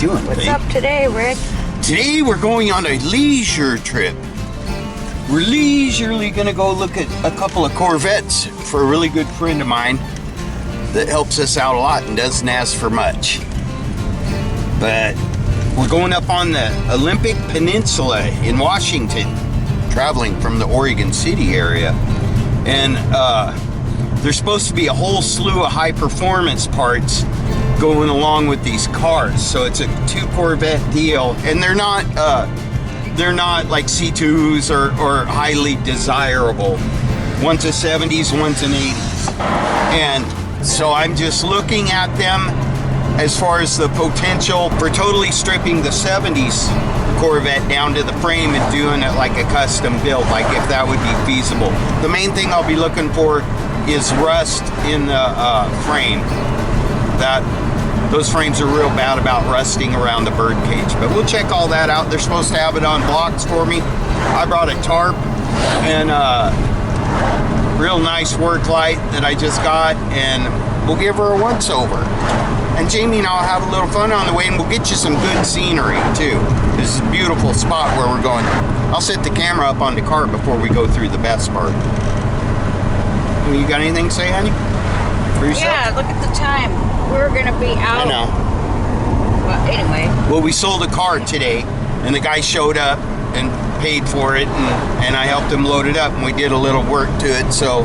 doing? What's up today, Rick? Today we're going on a leisure trip. We're leisurely gonna go look at a couple of Corvettes for a really good friend of mine that helps us out a lot and doesn't ask for much. But we're going up on the Olympic Peninsula in Washington, traveling from the Oregon City area. And there's supposed to be a whole slew of high performance parts going along with these cars. So it's a 2 Corvette deal, and they're not like C2s or highly desirable. One's a 70s, one's an 80s. And so I'm just looking at them as far as the potential for totally stripping the 70s Corvette down to the frame and doing it like a custom build, like if that would be feasible. The main thing I'll be looking for is rust in the frame. Those frames are real bad about rusting around the bird cage, but we'll check all that out. They're supposed to have it on blocks for me. I brought a tarp and real nice work light that I just got, and we'll give her a once over. And Jamie and I'll have a little fun on the way, and we'll get you some good scenery too. This is a beautiful spot where we're going. I'll set the camera up on the car before we go through the best part. You got anything to say, honey? For yourself? Yeah, look at the time. We're gonna be out. I know. Well, anyway. Well, we sold a car today, and the guy showed up and paid for it, and I helped him load it up, and we did a little work to it. So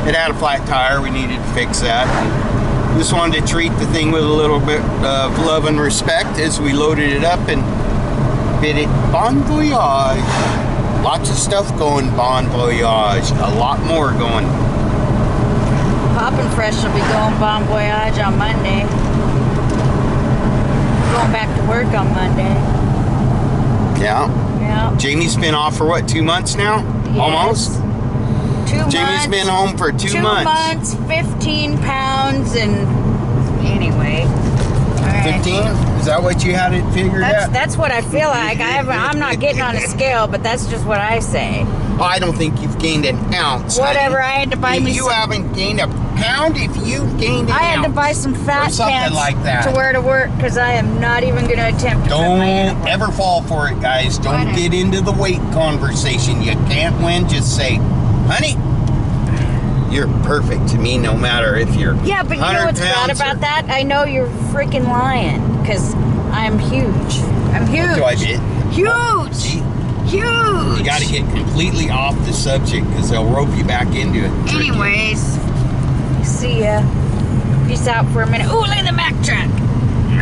it had a flat tire. We needed to fix that. And just wanted to treat the thing with a little bit of love and respect as we loaded it up and bid it bon voyage. Lots of stuff going bon voyage. A lot more going. Poppin' Fresh will be going bon voyage on Monday. Going back to work on Monday. Yeah. Yeah. Jamie's been off for what, 2 months now? Yes. Almost? 2 months. Jamie's been home for 2 months. 2 months, 15 pounds, and anyway. All right. 15? Is that what you had it figured out? That's what I feel like. I'm not getting on a scale, but that's just what I say. I don't think you've gained an ounce. Whatever, I had to buy me You haven't gained a pound if you've gained an ounce. I had to buy some fat pants like that. to wear to work because I am not even going to attempt to Don't ever fall for it, guys. Don't get into the weight conversation. You can't win. Just say, honey, you're perfect to me no matter if you're Yeah, but you know what's bad about that? I know you're freaking lying because I'm huge. I'm huge. What do I get? Huge. Oh, see? Huge. You got to get completely off the subject because they'll rope you back into it. Anyways, see ya. Peace out for a minute. Ooh, look at the Mack truck.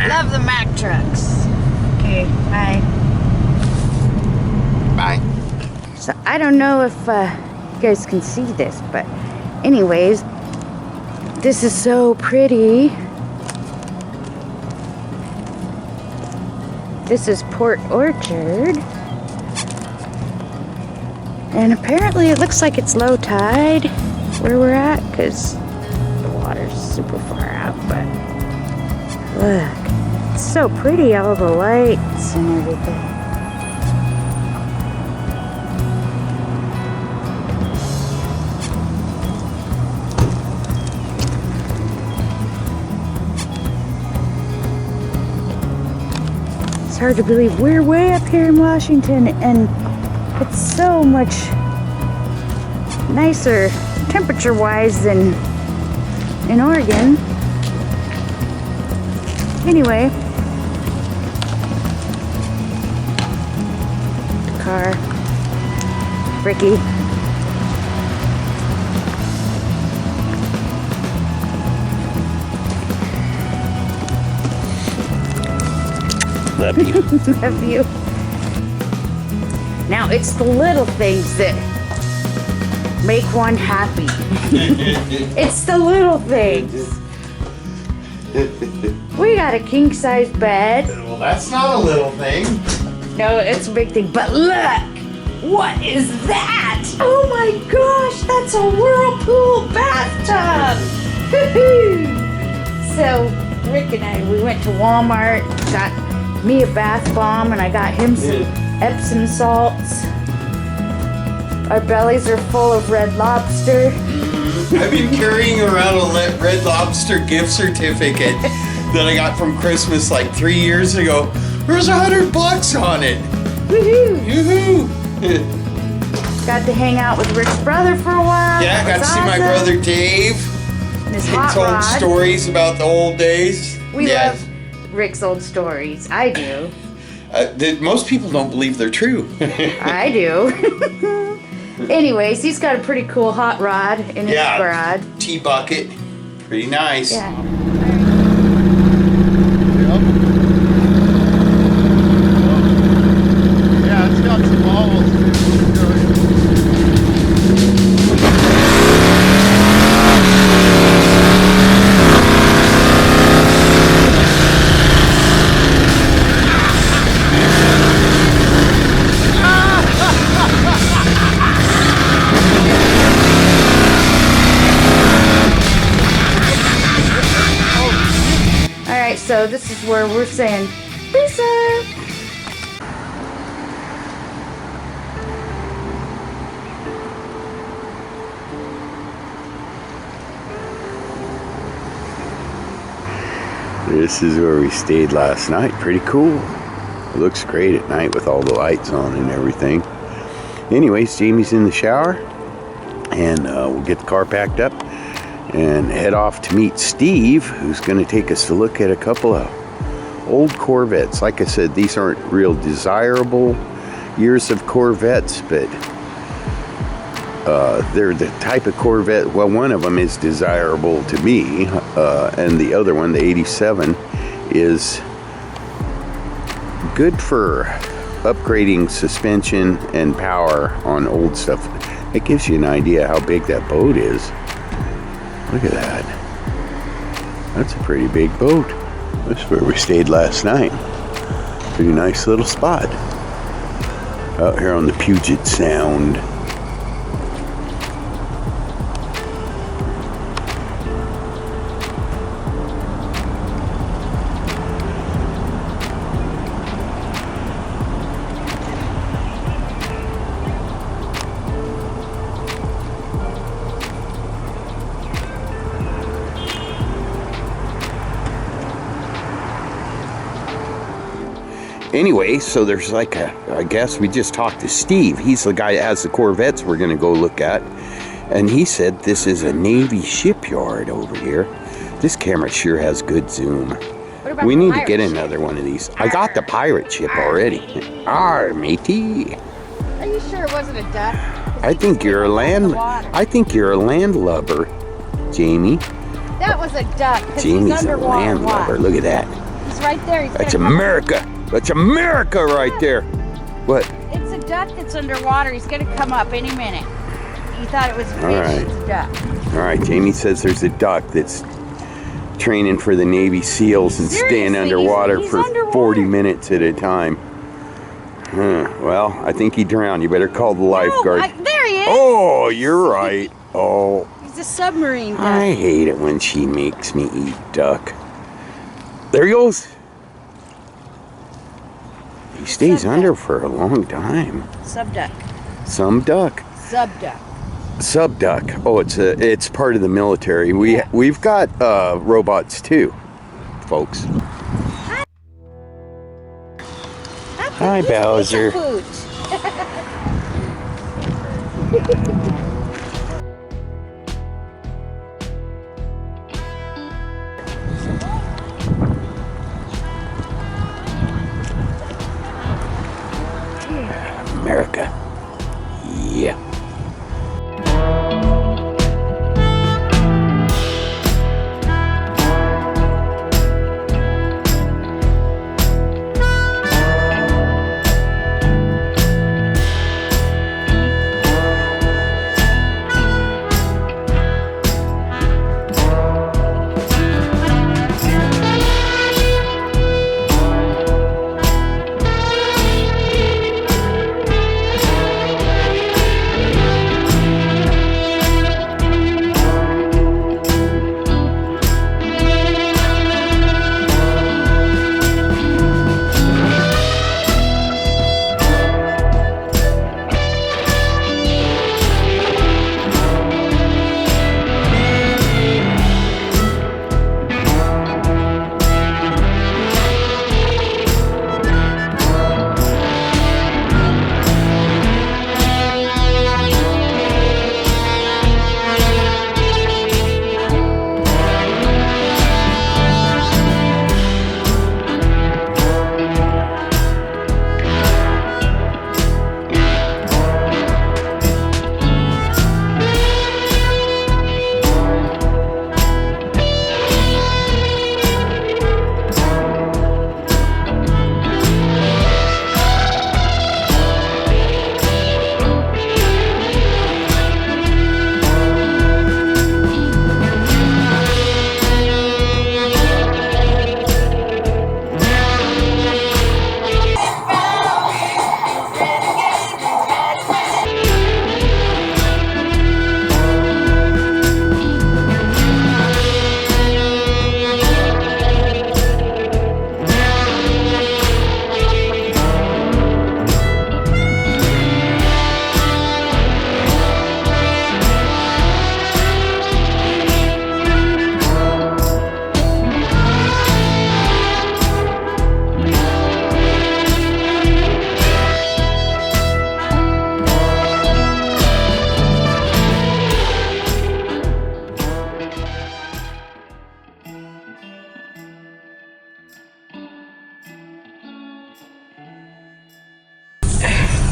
Love the Mack trucks. Okay, bye. Bye. So I don't know if you guys can see this, but anyways, this is so pretty. This is Port Orchard. And apparently it looks like it's low tide where we're at because the water's super far out, but look, it's so pretty, all the lights and everything. It's hard to believe we're way up here in Washington and it's so much nicer temperature-wise than in Oregon. Anyway, the car, Ricky. Love you. Love you. Now, it's the little things that make one happy. It's the little things. We got a king-size bed. Well, that's not a little thing. No, it's a big thing. But look! What is that? Oh my gosh, that's a whirlpool bathtub! So, Rick and I, we went to Walmart, got me a bath bomb, and I got him some Epsom salts. Our bellies are full of Red Lobster. I've been carrying around a Red Lobster gift certificate that I got from Christmas like 3 years ago. There's $100 on it. Woohoo! Yoo-hoo! Got to hang out with Rick's brother for a while. Yeah, I got to see my brother Dave. And his He hot told rod. stories about the old days. We love Rick's old stories. I do. Most people don't believe they're true. I do. Anyways, he's got a pretty cool hot rod in his garage. T-bucket. Pretty nice. Yeah. Yeah, it's got some balls too. Alright, so this is where we're saying, Lisa! This is where we stayed last night. Pretty cool. It looks great at night with all the lights on and everything. Anyways, Jamie's in the shower, and we'll get the car packed up and head off to meet Steve, who's going to take us to look at a couple of old Corvettes. Like I said, these aren't real desirable years of Corvettes, but they're the type of Corvette. Well, one of them is desirable to me, and the other one, the 87, is good for upgrading suspension and power on old stuff. It gives you an idea how big that boat is. Look at that. That's a pretty big boat. That's where we stayed last night. Pretty nice little spot out here on the Puget Sound. Anyway, so there's like I guess we just talked to Steve. He's the guy that has the Corvettes we're going to go look at. And he said this is a Navy shipyard over here. This camera sure has good zoom. We need to get another one of these. I got the pirate ship already. Arr, matey. Are you sure it wasn't a duck? I think you're a landlubber, Jamie. That was a duck. Jamie's a landlubber. Look at that. He's right there. That's America. That's America right there. What? It's a duck that's underwater. He's going to come up any minute. You thought it was a fish. Right. It's a duck. All right, Jamie says there's a duck that's training for the Navy SEALs and staying Seriously, underwater he's for underwater. 40 minutes at a time. Well, I think he drowned. You better call the lifeguard. There he is. Oh, you're right. Oh, He's a submarine duck. I hate it when she makes me eat duck. There he goes. He stays under for a long time. Subduck. Some duck. Subduck. Subduck. Oh, it's part of the military. We've got robots too, folks. Hi, Bowser. America. Yeah.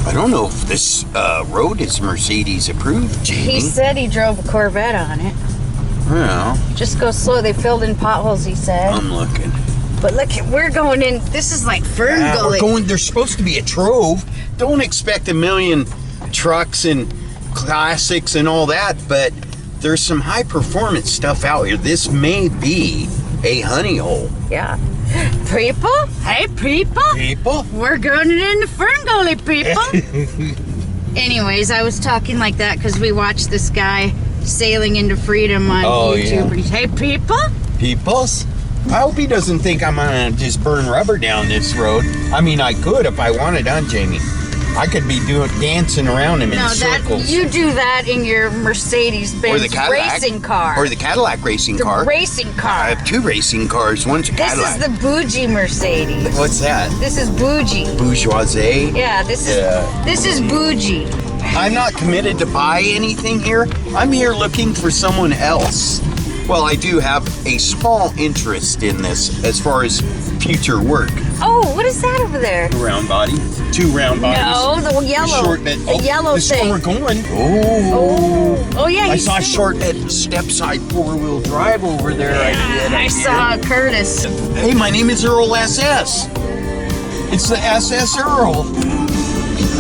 I don't know if this road is Mercedes approved, Jamie. He said he drove a Corvette on it. Well, Just go slow. They filled in potholes, he said. I'm looking. But look, we're going in. This is like Fern Gully. There's supposed to be a trove. Don't expect a million trucks and classics and all that, but there's some high performance stuff out here. This may be a honey hole. Yeah. People? Hey, people. People? We're going in the Fern Gully, people. Anyways, I was talking like that because we watched this guy sailing into freedom on YouTube. Yeah. Hey, people. Peoples? I hope he doesn't think I'm gonna just burn rubber down this road. I mean, I could if I wanted, huh, Jamie? I could be dancing around him in circles. You do that in your Mercedes-Benz Or the Cadillac racing car. Or the Cadillac racing The car. racing car. I have 2 racing cars. One's a This Cadillac. is the bougie Mercedes. What's that? This is bougie. Bourgeoisie? Yeah, this is bougie. I'm not committed to buy anything here. I'm here looking for someone else. Well, I do have a small interest in this as far as future work. Oh, what is that over there? Round body. 2 round bodies. No, the yellow. Short bed. The yellow this thing. is where we're going. Oh. Oh yeah. I saw a short bed step side 4-wheel drive over there. I saw Curtis. Hey, my name is Earl SS. It's the SS Earl.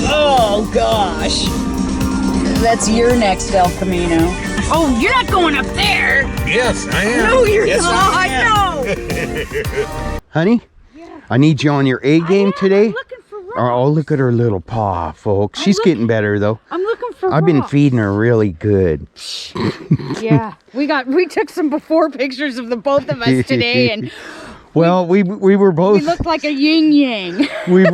Oh gosh. That's your next El Camino. Oh, you're not going up there. Yes, I am. No, you're yes, not. I am. No. Honey, I need you on your A game today. I'm looking for rocks. Oh, look at her little paw, folks. She's getting better though. I'm looking for I've been rocks. feeding her really good. Yeah, we took some before pictures of the both of us today, and Well, we were both. we looked like a yin yang. we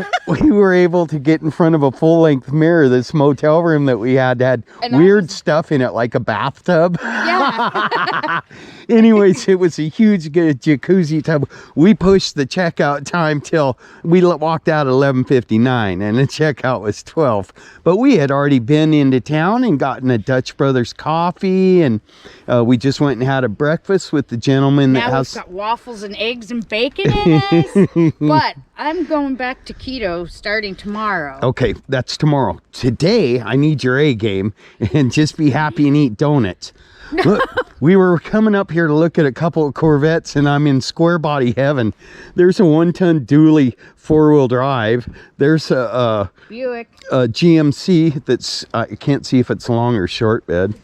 were able to get in front of a full-length mirror. This motel room that we had And weird stuff in it, like a bathtub. Yeah. Anyways, it was a huge jacuzzi tub. We pushed the checkout time till we walked out at 11:59, and the checkout was 12. But we had already been into town and gotten a Dutch Brothers coffee, and we just went and had a breakfast with the gentleman that Now has. we've got waffles and eggs and bacon in us. But I'm going back to keto starting tomorrow. Okay, that's tomorrow. Today, I need your A game and just be happy and eat donuts. Look, we were coming up here to look at a couple of Corvettes, and I'm in square body heaven. There's a 1-ton dually 4-wheel drive. There's a Buick. GMC that's, I can't see if it's long or short bed.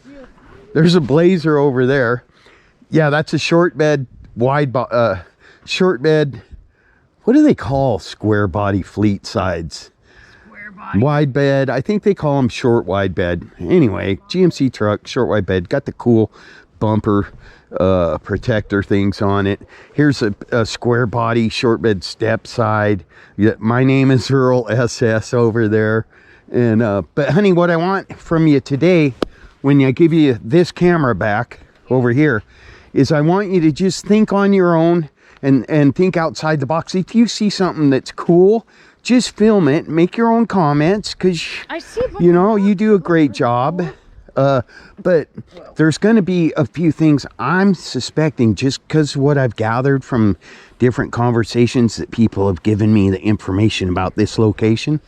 There's a Blazer over there. Yeah, that's a short bed, short bed. What do they call square body fleet sides? Square body. Wide bed. I think they call them short wide bed. Anyway, GMC truck, short wide bed. Got the cool bumper protector things on it. Here's a square body short bed step side. Yeah, my name is Earl SS over there. And but honey, what I want from you today, when I give you this camera back over here, is I want you to just think on your own and think outside the box. If you see something that's cool, just film it, make your own comments, because you know you do a great job. But there's going to be a few things I'm suspecting, just because what I've gathered from different conversations that people have given me the information about this location.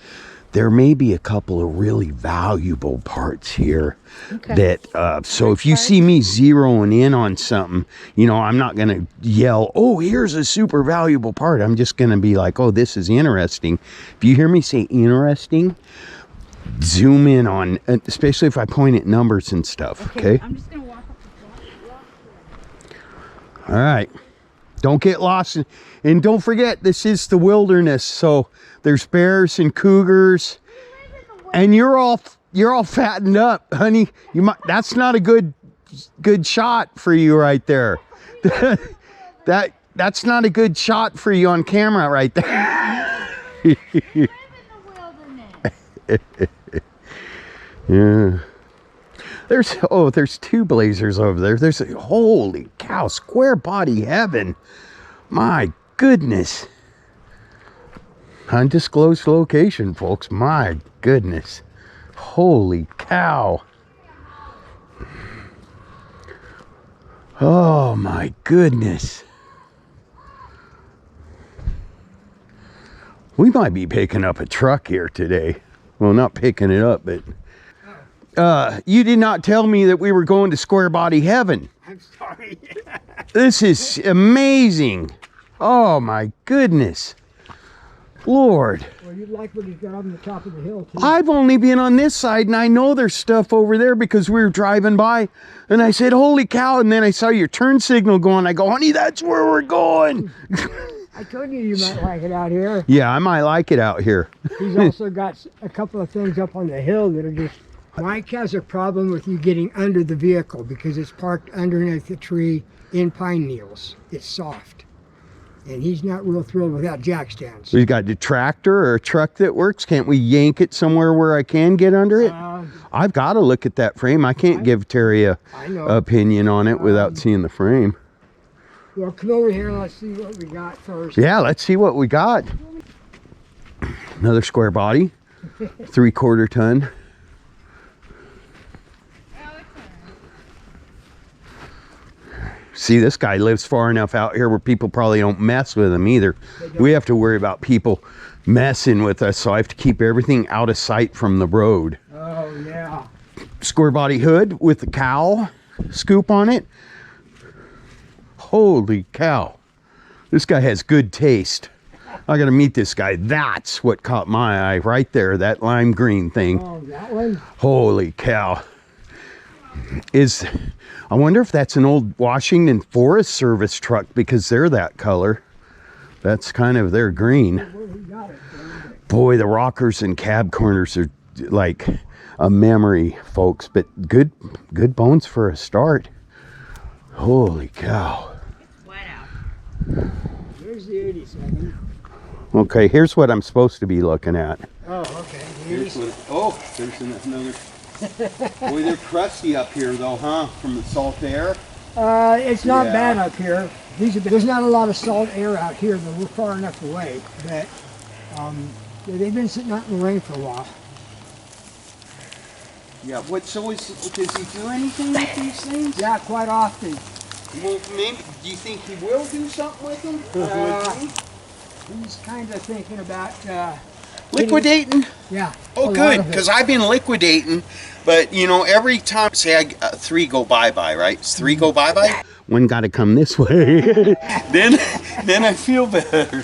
There may be a couple of really valuable parts here. Okay. That so if you see me zeroing in on something, you know, I'm not going to yell, oh, here's a super valuable part. I'm just going to be like, oh, this is interesting. If you hear me say interesting, zoom in on, especially if I point at numbers and stuff. Okay. I'm just going to walk up the block. All right. Don't get lost. And don't forget, this is the wilderness. So there's bears and cougars. And you're all fattened up, honey. That's not a good shot for you right there. That's not a good shot for you on camera right there. Yeah. There's 2 Blazers over there. There's a, holy cow, square body heaven. My goodness. Undisclosed location, folks. My goodness. Holy cow. Oh my goodness. We might be picking up a truck here today. Well, not picking it up, but you did not tell me that we were going to square body heaven. I'm sorry. This is amazing. Oh my goodness. Lord. Well, you'd like what he's got on the top of the hill, too. I've only been on this side, and I know there's stuff over there because we were driving by, and I said, holy cow, and then I saw your turn signal going. I go, honey, that's where we're going. I told you might like it out here. Yeah, I might like it out here. He's also got a couple of things up on the hill that are just... Mike has a problem with you getting under the vehicle because it's parked underneath the tree in pine needles. It's soft. And he's not real thrilled without jack stands. We've got a tractor or a truck that works. Can't we yank it somewhere where I can get under it? I've got to look at that frame. I can't give Terry a opinion on it without seeing the frame. Well, come over here and let's see what we got first. Yeah, let's see what we got. Another square body, 3/4 ton. See, this guy lives far enough out here where people probably don't mess with him either. We have to worry about people messing with us, so I have to keep everything out of sight from the road. Oh, yeah. Square body hood with the cowl scoop on it. Holy cow. This guy has good taste. I gotta meet this guy. That's what caught my eye right there, that lime green thing. Oh, that one? Holy cow. I wonder if that's an old Washington Forest Service truck because they're that color. That's kind of their green. Boy, the rockers and cab corners are like a memory, folks, but good bones for a start. Holy cow. Here's the 87. Okay, here's what I'm supposed to be looking at. Oh, okay. Here's what, there's another. Boy, they're crusty up here though, huh? From the salt air. It's not bad up here. There's not a lot of salt air out here, but we're far enough away. But they've been sitting out in the rain for a while. Yeah. Does he do anything with these things? Yeah, quite often. Well, maybe. Do you think he will do something with them? He's kind of thinking about Liquidating? Yeah. Oh, good, because I've been liquidating, but you know, every time, say 3 go bye-bye, right? 3 go bye-bye? One got to come this way. then I feel better.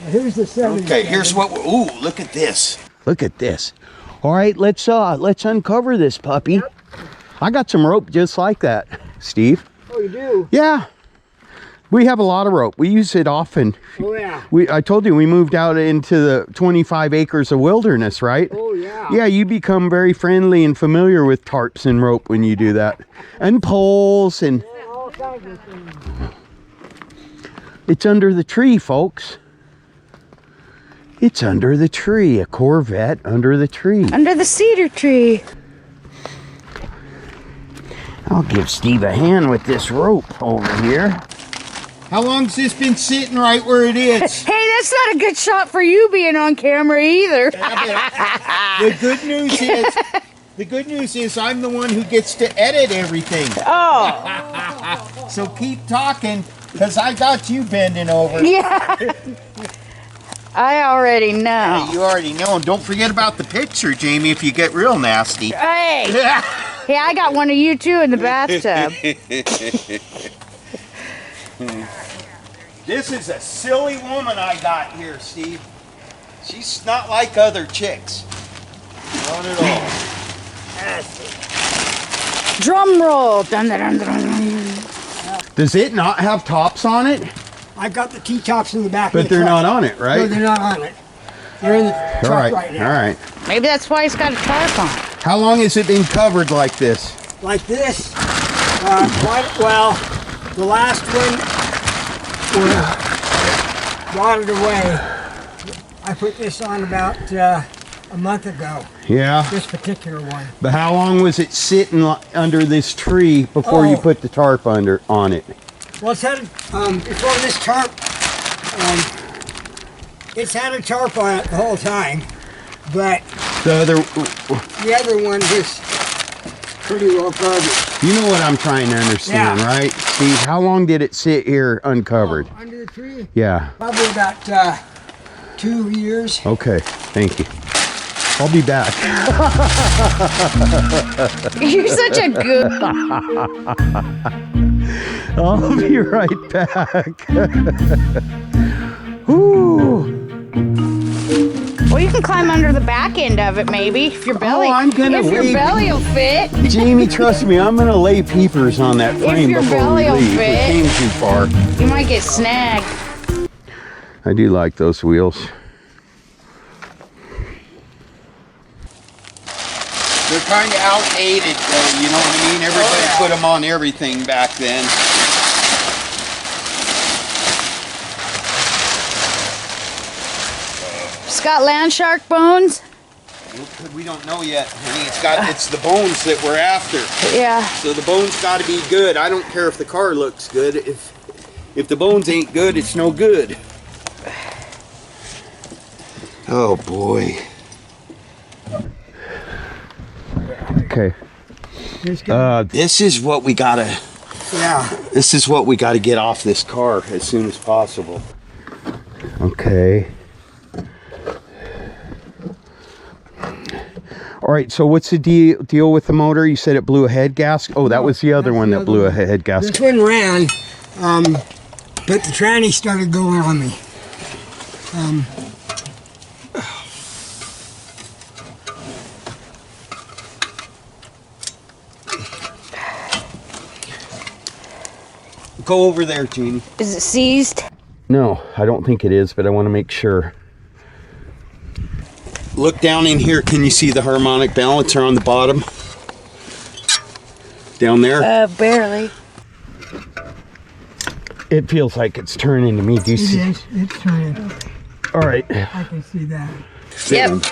Here's the 70. Okay, here's what. Ooh, look at this. Look at this. All right, let's uncover this puppy. Yep. I got some rope just like that, Steve. Oh, you do? Yeah. We have a lot of rope. We use it often. Oh, yeah. I told you we moved out into the 25 acres of wilderness, right? Oh, yeah. Yeah, you become very friendly and familiar with tarps and rope when you do that. And poles and... Yeah, all kinds of things. It's under the tree, folks. It's under the tree. A Corvette under the tree. Under the cedar tree. I'll give Steve a hand with this rope over here. How long's this been sitting right where it is? Hey, that's not a good shot for you being on camera either. The good news is I'm the one who gets to edit everything. Oh. So keep talking, because I got you bending over. Yeah. I already know. Hey, you already know. And don't forget about the picture, Jamie, if you get real nasty. Hey. Yeah, I got one of you too in the bathtub. This is a silly woman I got here, Steve. She's not like other chicks. Not at all. Drum roll. Dun, dun, dun, dun. Does it not have tops on it? I got the T-tops in the back But of the they're truck. not on it, right? No, they're not on it. They're in the truck right now. All right. Maybe that's why he's got a tarp on. How long has it been covered like this? Like this. The last one brought it away. I put this on about a month ago. Yeah. This particular one. But how long was it sitting under this tree before you put the tarp on it? Well, it's had before this tarp. It's had a tarp on it the whole time, but The other one is pretty well covered. You know what I'm trying to understand, right? Steve, how long did it sit here uncovered? Under the tree? Yeah. Probably about 2 years. Okay, thank you. I'll be back. You're such a good. I'll be right back. Woo. Well, you can climb under the back end of it, maybe, if your belly. I'm gonna if your lay- belly will fit. Jamie, trust me, I'm gonna lay peepers on that frame your before belly we will leave. We fit. came too far. You might get snagged. I do like those wheels. They're kind of outdated, though, you know what I mean? Everybody put them on everything back then. It's got land shark bones. We don't know yet. I mean, it's the bones that we're after. Yeah. So the bones got to be good. I don't care if the car looks good. If the bones ain't good, it's no good. Oh boy. Okay. This is what we gotta. Yeah. This is what we gotta get off this car as soon as possible. Okay. All right, so what's the deal with the motor? You said it blew a head gasket. Oh, that was the other one that blew a head gasket. This one ran, but the tranny started going on me. Go over there, Jeannie. Is it seized? No, I don't think it is, but I want to make sure. Look down in here. Can you see the harmonic balancer on the bottom? Down there? Barely. It feels like it's turning to me. Do you see? It is. It's turning. All right. I can see that. Yep.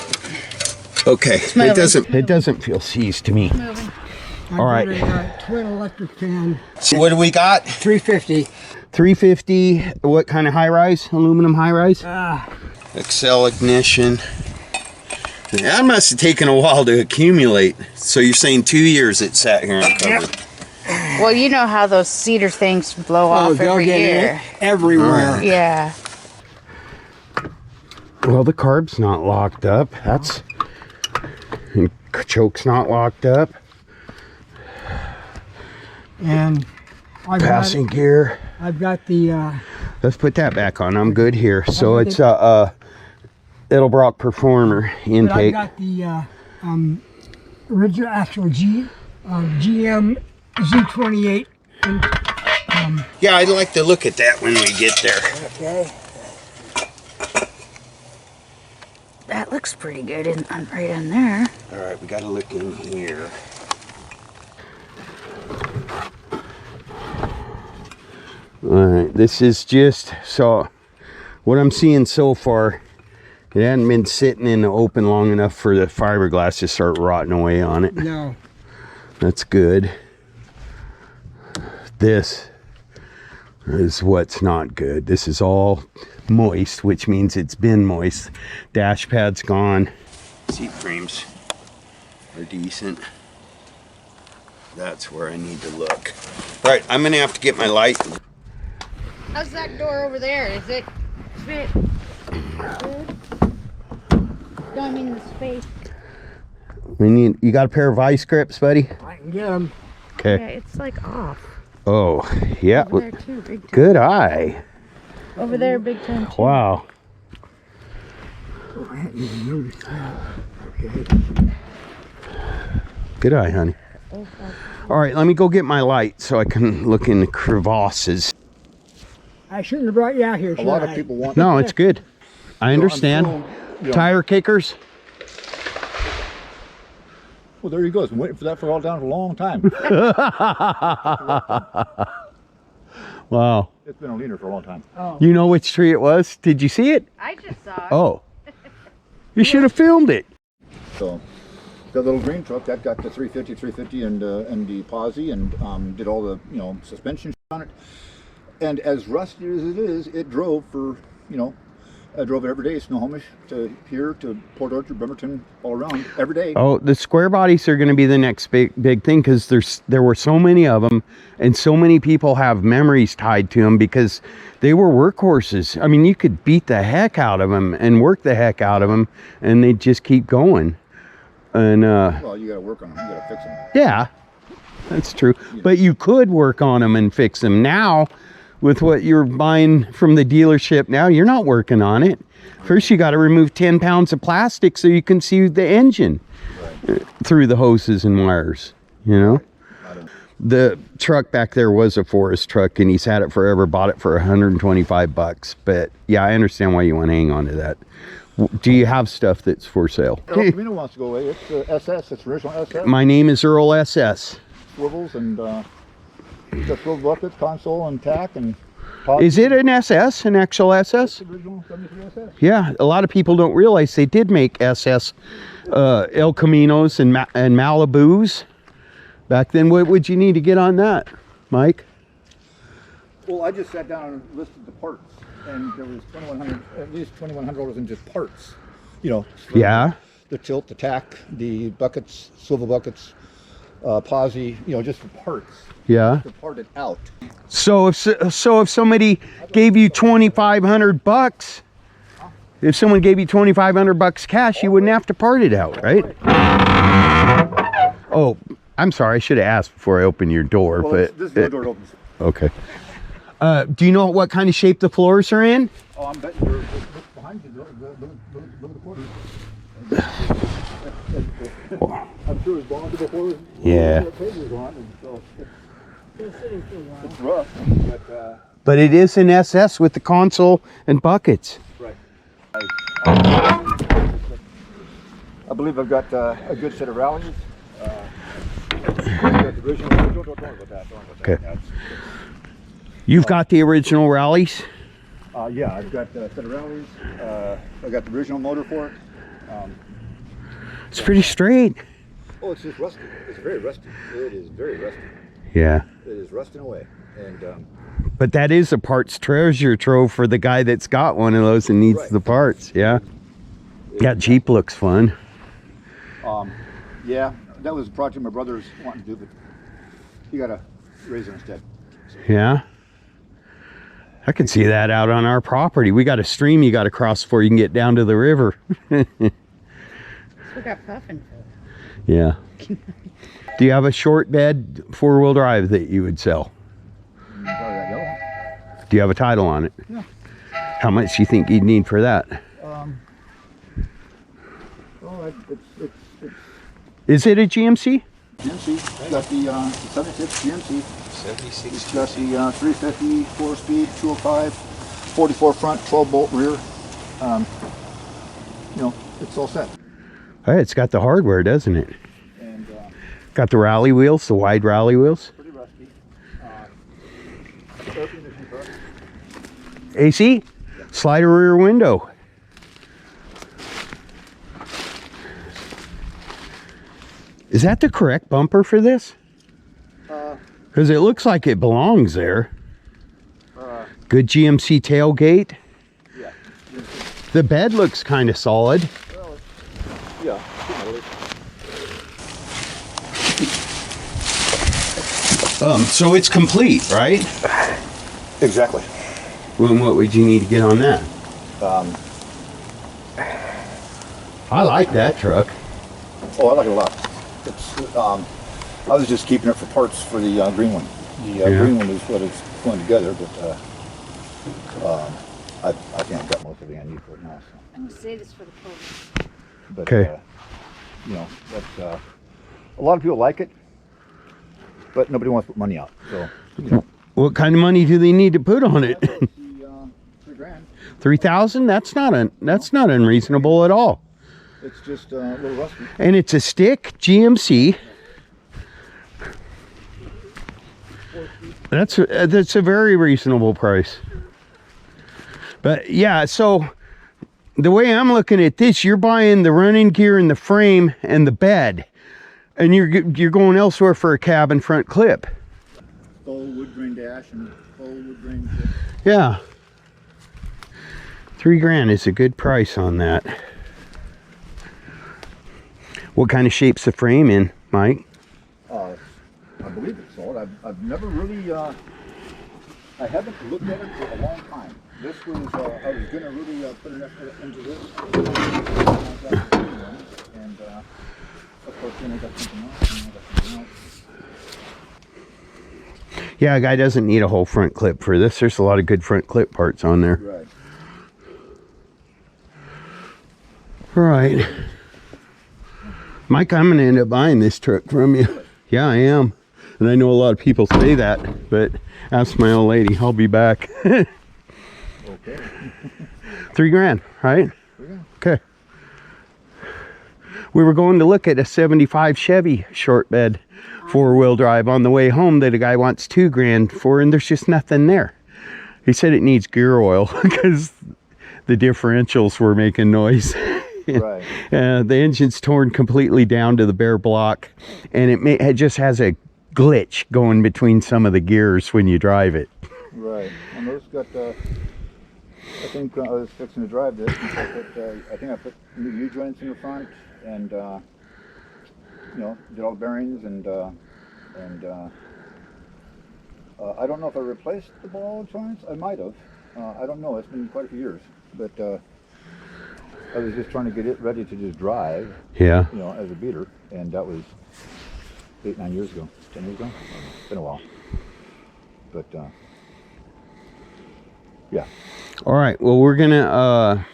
Okay. moving. It doesn't feel seized to me. I've All right. got a twin electric fan, So what do we got? 350. 350. What kind of high rise? Aluminum high rise? Excel ignition. That must have taken a while to accumulate. So you're saying 2 years it sat here uncovered. Well, you know how those cedar things blow off they'll every get year. it everywhere. Yeah. Well, the carb's not locked up. That's. And choke's not locked up. And Passing gear. I've got the Let's put that back on. I'm good here. So Okay. it's Edelbrock Performer but I've intake. got the original actual GM Z28. Yeah, I'd like to look at that when we get there. Okay. That looks pretty good right in there. All right, we got to look in here. All right, this is just, so what I'm seeing so far, it hadn't been sitting in the open long enough for the fiberglass to start rotting away on it. No. That's good. This is what's not good. This is all moist, which means it's been moist. Dash pad's gone. Seat frames are decent. That's where I need to look. Right, I'm gonna have to get my light. How's that door over there? Is it fit good? No, I mean the space. You got a pair of vice grips, buddy? I can get them. Okay. Yeah, it's like off. Oh, yeah. Over there too, big time. Good eye. Over there, big time too. Wow. Oh, I hadn't even noticed that. Okay. Good eye, honey. All right, let me go get my light so I can look in the crevasses. I shouldn't have brought you out here. A lot of people want. No, it's good. I understand. you know, Tire kickers. Well, there you go. I've been waiting for that for all down for a long time. Wow. It's been a leaner for a long time. You know which tree it was? Did you see it? I just saw it. Oh. You should have filmed it. So, the little green truck that got the 350 and the posi and did all the suspension on it. And as rusty as it is, it drove for I drove it every day, Snohomish to here to Port Orchard, Bremerton, all around every day. Oh, the square bodies are going to be the next big thing, because there were so many of them, and so many people have memories tied to them because they were workhorses. I mean, you could beat the heck out of them and work the heck out of them, and they'd just keep going. And Well, you got to work on them. You got to fix them. yeah, that's true. But you could work on them and fix them. Now, with what you're buying from the dealership now, you're not working on it. First, you got to remove 10 pounds of plastic so you can see the engine through the hoses and wires, you know? The truck back there was a Forest truck, and he's had it forever, bought it for $125. But yeah, I understand why you want to hang on to that. Do you have stuff that's for sale? El Camino wants to go away. It's SS. It's original SS. My name is Earl SS. Swivels and the swivel buckets, console and tack and. Is it an SS, an actual SS? It's original 73 SS. Yeah, a lot of people don't realize they did make SS El Caminos and Malibus back then. What would you need to get on that, Mike? Well, I just sat down and listed the parts, and there was at least $2,100 in just parts. You know. Yeah. The tilt, the tack, the buckets, swivel buckets, posi. You know, just the parts. Yeah. To part it out. So if somebody gave you $2,500, if someone gave you $2,500 cash, you wouldn't have to part it out, right? Oh, I'm sorry. I should have asked before I opened your door, Well, but this is the door it opens. okay. Do you know what kind of shape the floors are in? Oh, I'm betting you're behind you. Look at the quarters. I'm sure it's gone before. Yeah. It's rough, But it is an SS with the console and buckets. right. I believe I've got a good set of rallies. I've got the original. Don't worry about that. Okay. You've got the original rallies? Yeah, I've got a set of rallies. I got the original motor for it. It's pretty straight. Oh, it's just rusty. It's very rusty. It is very rusty. Yeah. It is rusting away. And But that is a parts treasure trove for the guy that's got one of those and needs Right. the parts. Yeah. That Jeep looks fun. yeah, that was a project my brother's wanting to do, but he got a razor instead. Yeah. I can see that out on our property. We got a stream you got to cross before you can get down to the river. We got puffin. Yeah. Do you have a short bed 4-wheel drive that you would sell? Probably that yellow. Do you have a title on it? Yeah. How much do you think you'd need for that? Oh, it's Is it a GMC? GMC. It's got the 76 GMC. 76. It's got the 350 4-speed, 205, 44 front, 12 bolt rear. You know, it's all set. Hey, it's got the hardware, doesn't it? And Got the rally wheels, the wide rally wheels. pretty rusty. Air conditioning truck. AC? Slider rear window. Is that the correct bumper for this? Because it looks like it belongs there. Good GMC tailgate. Yeah. The bed looks kind of solid. Well, yeah. So it's complete, right? Exactly. Well, what would you need to get on that? I like that truck. Oh, I like it a lot. It's, I was just keeping it for parts for the green one. The green one is what it's going together, but I think I've got most of the I need for it now. So. I'm gonna say this for the program. But, Okay. You know, that's, a lot of people like it, but nobody wants to put money out. So, you know, What kind of money do they need to put on it? the, $3,000. 3,000? That's not unreasonable at all. It's just a little rusty. And it's a stick GMC. That's a very reasonable price. But yeah, so the way I'm looking at this, you're buying the running gear and the frame and the bed, and you're going elsewhere for a cab and front clip. Full wood grain dash and full wood grain. Yeah. $3 grand is a good price on that. What kind of shape's the frame in, Mike? I believe it's solid. I've never really, I haven't looked at it for a long time. This was, I was going to really put an effort into this. And, of course, then I got something else, and I got something else. Yeah, a guy doesn't need a whole front clip for this. There's a lot of good front clip parts on there. Right. Right. Mike, I'm going to end up buying this truck from you. Yeah, I am. And I know a lot of people say that, but ask my old lady. I'll be back. Okay. $3 grand, right? Yeah. Okay. We were going to look at a 75 Chevy short bed 4-wheel drive on the way home that a guy wants $2 grand for, and there's just nothing there. He said it needs gear oil because the differentials were making noise. Right. The engine's torn completely down to the bare block, and it just has a glitch going between some of the gears when you drive it. Right. And those got, I think I was fixing to drive this. And I think I put new U-joints in the front, and you know, did all the bearings, and I don't know if I replaced the ball joints. I might have. I don't know. It's been quite a few years, but I was just trying to get it ready to just drive. Yeah. You know, as a beater, and that was 8-9 years ago, 10 years ago. It's been a while, but yeah. All right. Well, we're gonna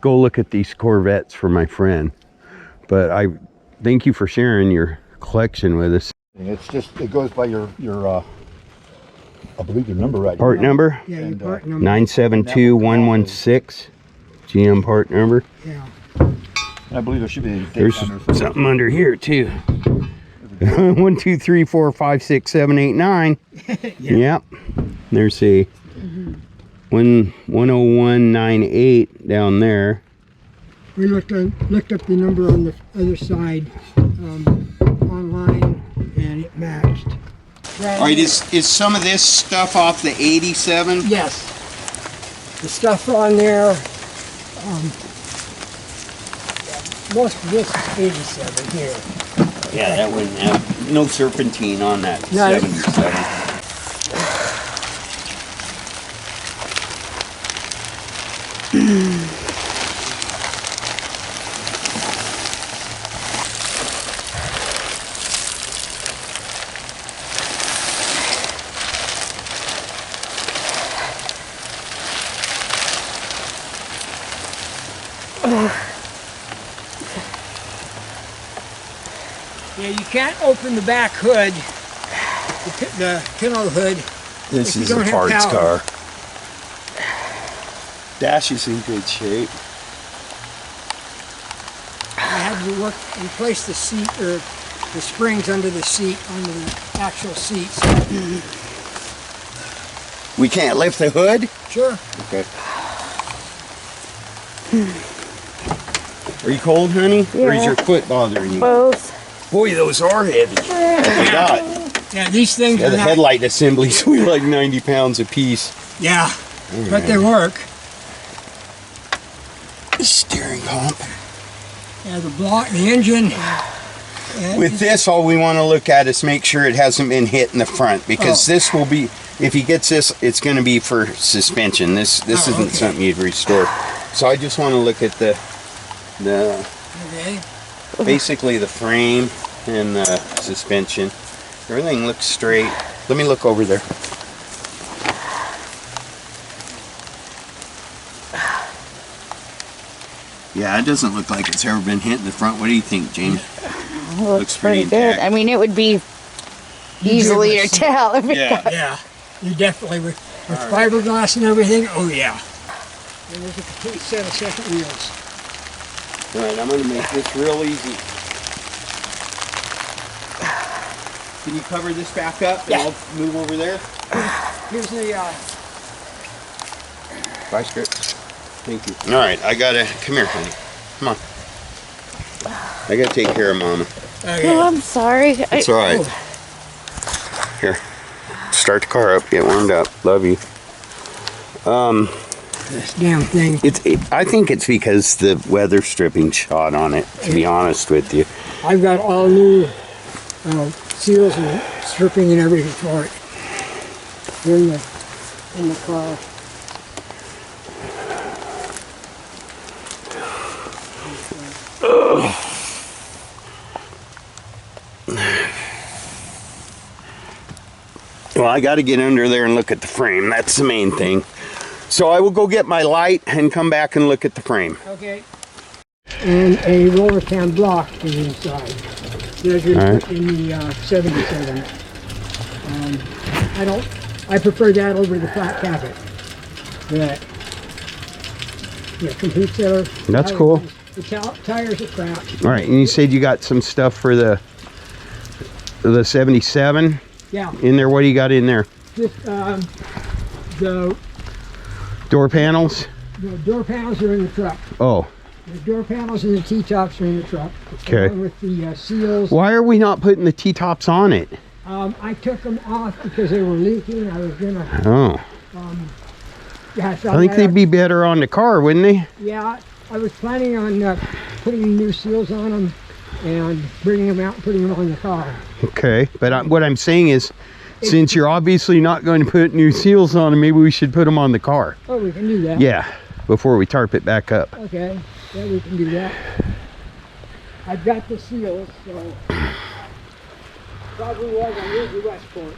go look at these Corvettes for my friend. But I thank you for sharing your collection with us. And it's just, it goes by your I believe your number right Part now. number? Yeah, your And, part number. 972116. GM part number. Yeah. And I believe there should be a date There's on there somewhere. something under here too. 1, 2, 3, 4, 5, 6, 7, 8, 9. Yep. There's a 10198 down there. We looked up the number on the other side online, and it matched. All right, is some of this stuff off the 87? Yes. The stuff on there, most of this is 87 here. Yeah, that wouldn't have no serpentine on that No. 77. Yeah, you can't open the back hood, the kennel hood. This If you is a don't have parts power. car. Dash is in good shape. I had to replace the seat, or the springs under the seat, under the actual seats. We can't lift the hood? Sure. Okay. Are you cold, honey? Or is Yeah. your foot bothering you? Both. Boy, those are heavy. I forgot. Yeah, these things Yeah, are the not, headlight assemblies weigh like 90 pounds a piece. yeah, but they work. Steering pump. Yeah, the engine. With this, all we want to look at is make sure it hasn't been hit in the front, because Oh. this will be, if he gets this, it's going to be for suspension. This Oh, isn't okay. something you'd restore. So I just want to look at the Okay. basically the frame and the suspension. Everything looks straight. Let me look over there. Yeah, it doesn't look like it's ever been hit in the front. What do you think, James? Looks pretty pretty good. intact. I mean, it would be easily to tell if it Yeah. got... Yeah, you definitely with fiberglass and everything. Oh yeah. And there's a complete set of second wheels. All right, I'm going to make this real easy. Can you cover this back up and I'll move over there? Here's the Vice grip. Thank you. All right, I got to, come here, honey. Come on. I got to take care of Mama. Oh, I'm sorry. It's all right. Here, start the car up, get warmed up. Love you. this damn thing. I think it's because the weather stripping shot on it, to be honest with you. I've got all new seals and stripping and everything for it. They're in the car. Well, I got to get under there and look at the frame. That's the main thing. So I will go get my light and come back and look at the frame. Okay. And a roller cam block is inside. There's your in the 77. I prefer that over the flat cabinet. That complete seller. That's cool. The tires are crap. All right, and you said you got some stuff for the 77? Yeah. In there, what do you got in there? Just the door panels? The door panels are in the truck. Oh. The door panels and the T-tops are in the truck. Okay. Along with the seals. Why are we not putting the T-tops on it? I took them off because they were leaking. I was gonna. Oh. Yeah, so I think they'd be better on the car, wouldn't they? Yeah, I was planning on putting new seals on them and bringing them out and putting them on the car. Okay, but what I'm saying is, since you're obviously not going to put new seals on them, maybe we should put them on the car. Oh, we can do that. Yeah, before we tarp it back up. Okay, yeah, we can do that. I've got the seals, so probably was on Easy Westport.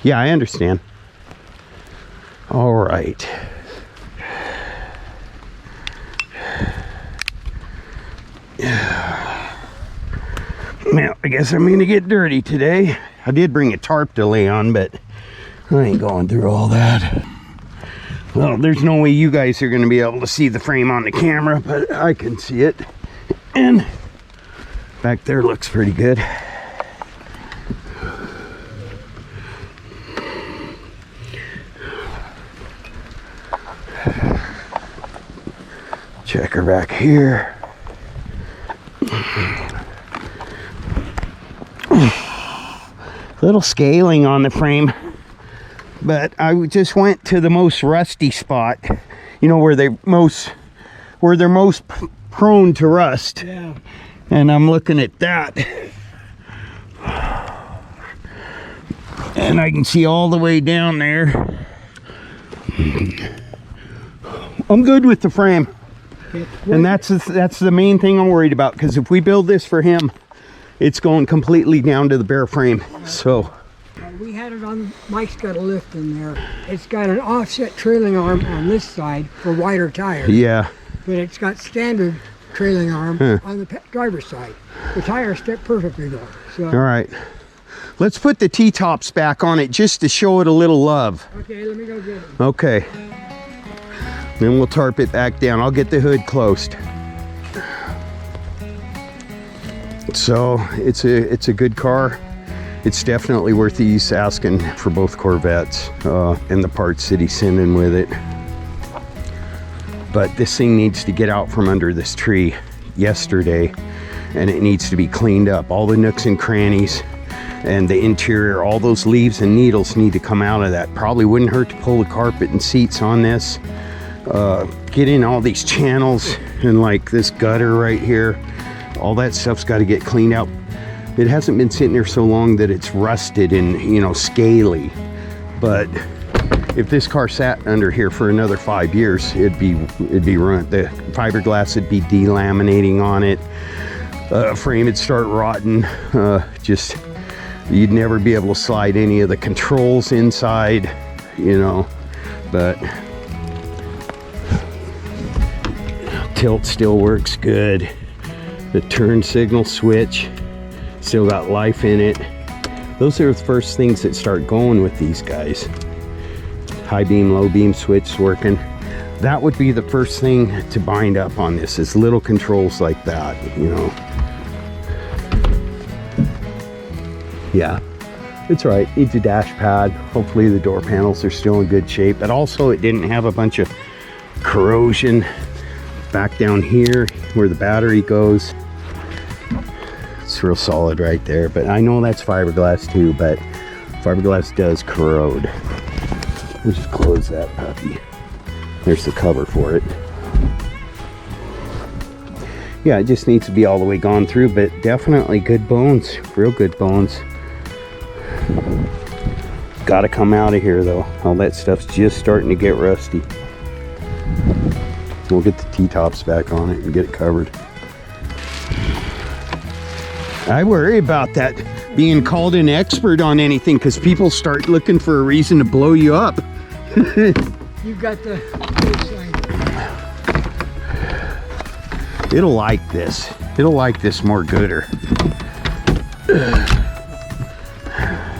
Yeah, I understand. All right. Well, I guess I'm gonna get dirty today. I did bring a tarp to lay on, but I ain't going through all that. Well, there's no way you guys are gonna be able to see the frame on the camera, but I can see it. And back there looks pretty good. Check her back here. Little scaling on the frame, but I just went to the most rusty spot, you know, where they're most prone to rust. Yeah. And I'm looking at that, and I can see all the way down there. I'm good with the frame. And that's the main thing I'm worried about, because if we build this for him, it's going completely down to the bare frame. So we had it on. Mike's got a lift in there. It's got an offset trailing arm on this side for wider tires. yeah, But it's got standard trailing arm on the driver's side. The tires fit perfectly though. So. all right, let's put the T-tops back on it just to show it a little love. Okay, let me go get it. Okay, then we'll tarp it back down. I'll get the hood closed. So it's a good car. It's definitely worth these asking for both Corvettes and the parts that he's sending with it. But this thing needs to get out from under this tree yesterday, and it needs to be cleaned up. All the nooks and crannies and the interior, all those leaves and needles need to come out of that. Probably wouldn't hurt to pull the carpet and seats on this. Get in all these channels and like this gutter right here. All that stuff's got to get cleaned out. It hasn't been sitting there so long that it's rusted and, you know, scaly. But if this car sat under here for another 5 years, it'd be ruined. The fiberglass would be delaminating on it. Frame would start rotting. Just, you'd never be able to slide any of the controls inside, you know. But tilt still works good. The turn signal switch still got life in it. Those are the first things that start going with these guys. High beam, low beam switch working. That would be the first thing to bind up on this, is little controls like that, you know. Yeah, it's right. Needs a dash pad. Hopefully the door panels are still in good shape, but also it didn't have a bunch of corrosion back down here where the battery goes. It's real solid right there, but I know that's fiberglass too, but fiberglass does corrode. Let's just close that puppy. There's the cover for it. Yeah, it just needs to be all the way gone through, but definitely good bones, real good bones. Got to come out of here though. All that stuff's just starting to get rusty. We'll get the T-tops back on it and get it covered. I worry about that being called an expert on anything, because people start looking for a reason to blow you up. You've got the baseline. It'll like this. It'll like this more gooder.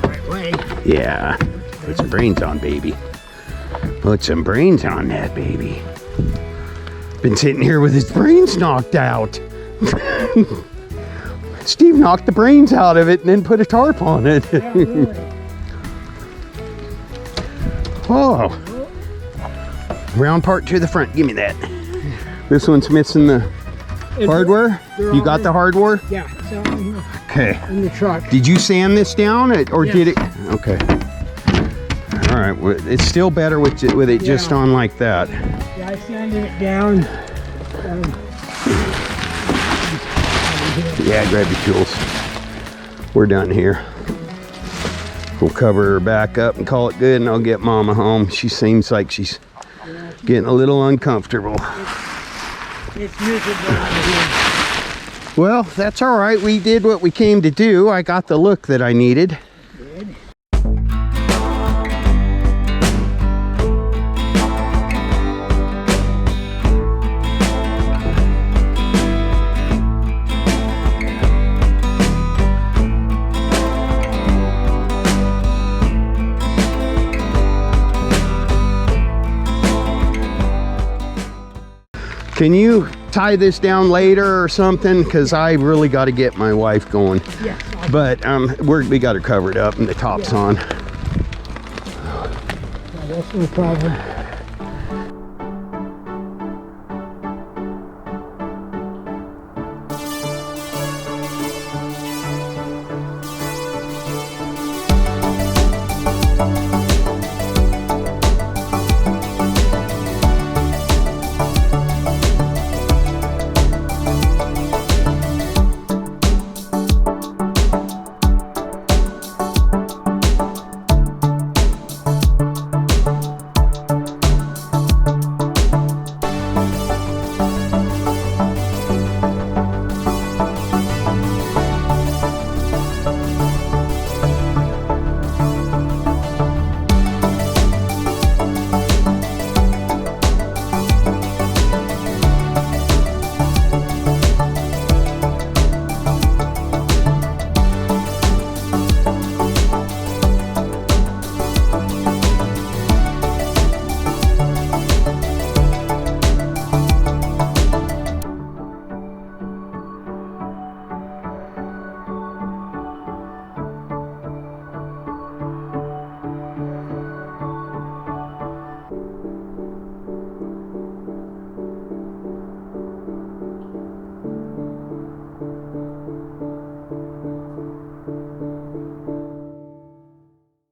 Right way. Yeah. Put some brains on, baby. Put some brains on that, baby. Been sitting here with his brains knocked out. Steve knocked the brains out of it and then put a tarp on it. Yeah, really. Oh. Round part to the front. Give me that. This one's missing the hardware. they're You all got in. the hardware? Yeah, it's all in the, Okay. in the truck. Did you sand this down or Yes. did it? Okay. All right. Well, it's still better with it just Yeah. on like that. Yeah, I sanded it down. Yeah, grab your tools. We're done here. We'll cover her back up and call it good, and I'll get Mama home. She seems like she's getting a little uncomfortable. It's miserable out here. Well, that's all right. We did what we came to do. I got the look that I needed. Good. Can you tie this down later or something? Because I really got to get my wife going. Yes. But we got her covered up and the top's on. That's no problem.